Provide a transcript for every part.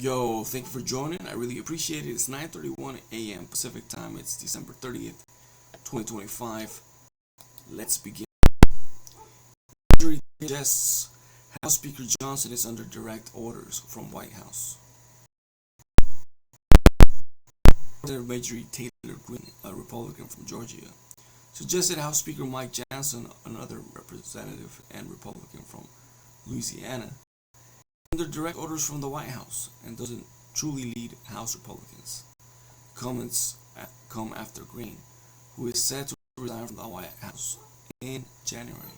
Yo, thank you for joining. I really appreciate it. It's 9:31 a.m. Pacific time. It's December 30th, 2025. Let's begin. Marjorie suggests House Speaker Johnson is under direct orders from White House. Senator Marjorie Taylor Greene, a Republican from Georgia, suggested House Speaker Mike Johnson, another representative and Republican from Louisiana, under direct orders from the White House and doesn't truly lead House Republicans. Comments come after Greene, who is set to resign from the White House in January,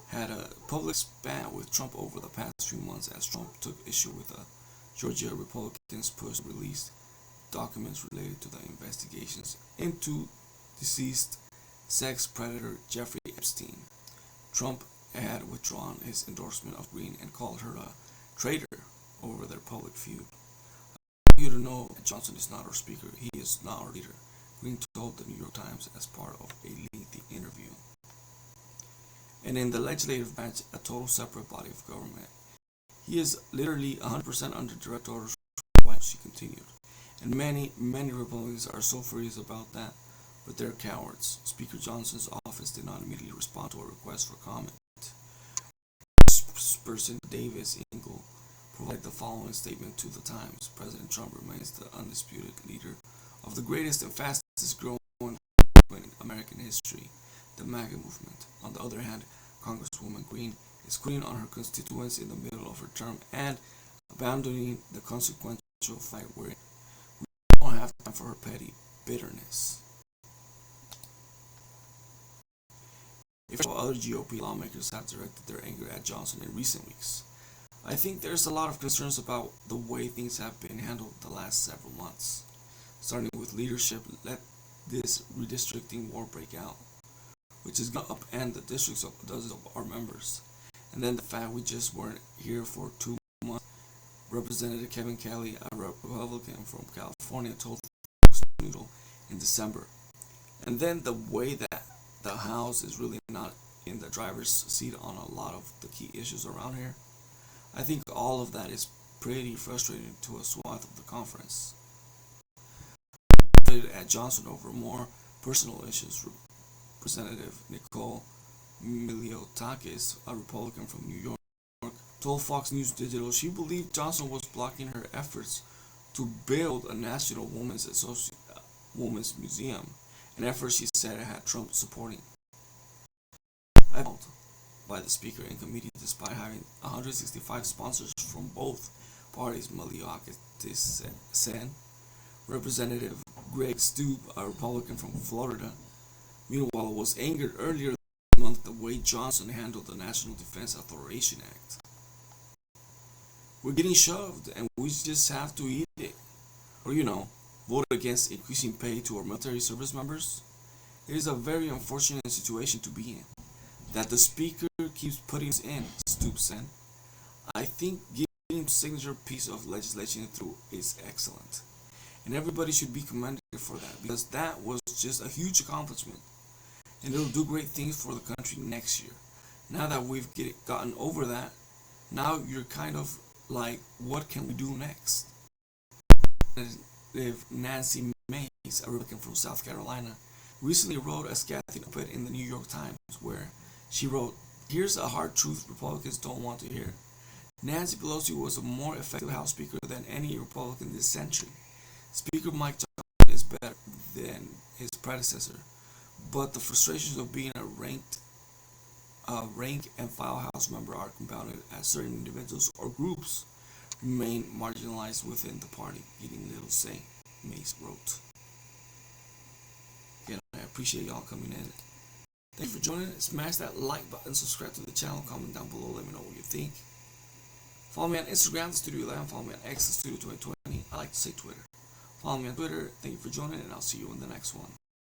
had a public spat with Trump over the past few months as Trump took issue with the Georgia Republicans' push to release documents related to the investigations into deceased sex predator Jeffrey Epstein. Trump had withdrawn his endorsement of Greene and called her a traitor over their public feud. I want you to know that Johnson is not our speaker. He is not our leader, Greene told the New York Times as part of a lengthy interview. And in the legislative branch, a total separate body of government, he is literally 100% under direct orders from the White House, she continued. And many Republicans are so furious about that, but they're cowards. Speaker Johnson's office did not immediately respond to a request for comment. Spokesperson Davis Ingle provided the following statement to the Times. President Trump remains the undisputed leader of the greatest and fastest growing movement in American history, the MAGA movement. On the other hand, Congresswoman Greene is quitting on her constituents in the middle of her term and abandoning the consequential fight we're in. We don't have time for her petty bitterness. If other GOP lawmakers have directed their anger at Johnson in recent weeks, I think there's a lot of concerns about the way things have been handled the last several months. Starting with leadership, let this redistricting war break out, which is going to upend the districts of dozens of our members. And then the fact we just weren't here for 2 months. Representative Kevin Kelly, a Republican from California, told Fox News in December. And then the way that the House is really not in the driver's seat on a lot of the key issues around here. I think all of that is pretty frustrating to a swath of the conference. At Johnson over more personal issues, Representative Nicole Miliotakis, a Republican from New York, told Fox News Digital she believed Johnson was blocking her efforts to build a national women's museum, an effort she said had Trump supporting. I felt by the speaker in committee despite having 165 sponsors from both parties, Miliotakis said. Representative Greg Stoops, a Republican from Florida, meanwhile was angered earlier this month the way Johnson handled the National Defense Authorization Act. We're getting shoved and we just have to eat it. Or vote against increasing pay to our military service members. It is a very unfortunate situation to be in, that the speaker keeps putting us in, Stoops said. I think getting a signature piece of legislation through is excellent, and everybody should be commended for that, because that was just a huge accomplishment, and it'll do great things for the country next year. Now that we've gotten over that, now you're kind of like, what can we do next? Nancy Mace, a Republican from South Carolina, recently wrote a scathing op-ed in the New York Times where she wrote, "Here's a hard truth Republicans don't want to hear. Nancy Pelosi was a more effective House Speaker than any Republican this century. Speaker Mike Johnson is better than his predecessor, but the frustrations of being a rank and file House member are compounded as certain individuals or groups remain marginalized within the party, getting little say," Mace wrote. Again, I appreciate y'all coming in. Thank you for joining. Smash that like button, subscribe to the channel, comment down below, let me know what you think. Follow me on Instagram, Studio11. Follow me on X, Studio 2020. I like to say Twitter. Follow me on Twitter. Thank you for joining, and I'll see you in the next one.